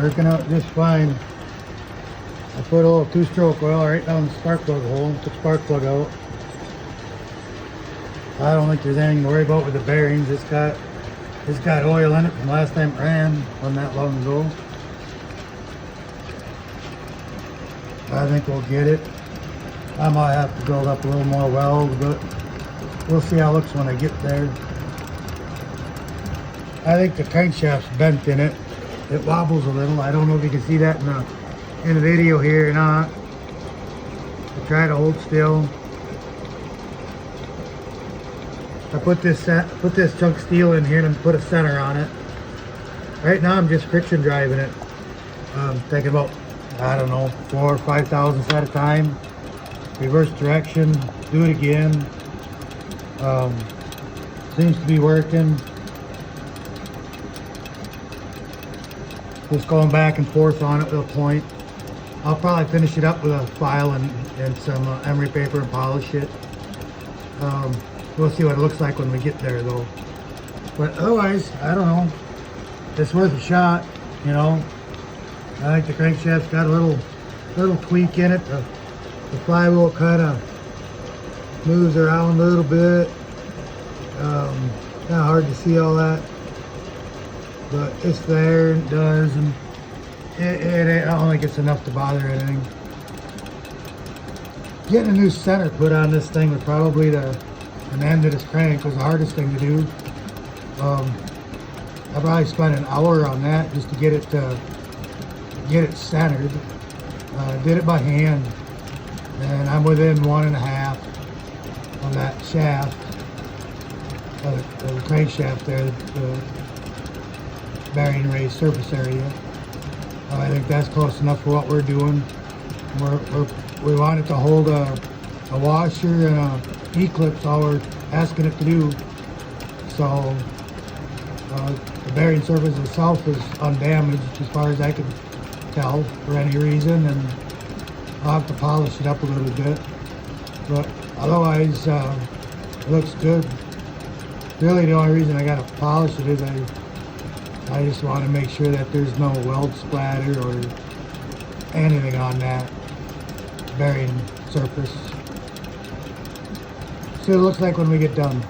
Working out just fine. I put a little 2-stroke oil right down the spark plug hole, took the spark plug out. I don't think there's anything to worry about with the bearings. It's got oil in it from last time it ran, wasn't that long ago. I think we'll get it. I might have to build up a little more weld, but we'll see how it looks when I get there. I think the crankshaft's bent in it. It wobbles a little. I don't know if you can see that in the video here or not. I try to hold still. I put this chunk of steel in here and put a center on it. Right now I'm just friction driving it. Taking about, I don't know, 4 or 5 thousandths at a time. Reverse direction, do it again. Seems to be working. Just going back and forth on it with a point. I'll probably finish it up with a file and some emery paper and polish it. We'll see what it looks like when we get there though. But otherwise, I don't know. It's worth a shot, you know. I think the crankshaft's got a little tweak in it. The flywheel kind of moves around a little bit. Kind of hard to see all that, but it's there and it does, and I don't think it's enough to bother anything. Getting a new center put on this thing would probably an end of this crank was the hardest thing to do. I probably spent an hour on that just to get it centered. Did it by hand, and I'm within 1.5 of that shaft, of the crankshaft there, the bearing raised surface area. I think that's close enough for what we're doing. We want it to hold a washer and a E-clips, all we're asking it to do. So the bearing surface itself is undamaged as far as I can tell for any reason, and I'll have to polish it up a little bit, but otherwise it looks good. Really the only reason I gotta polish it is I just want to make sure that there's no weld splatter or anything on that bearing surface. See what it looks like when we get done.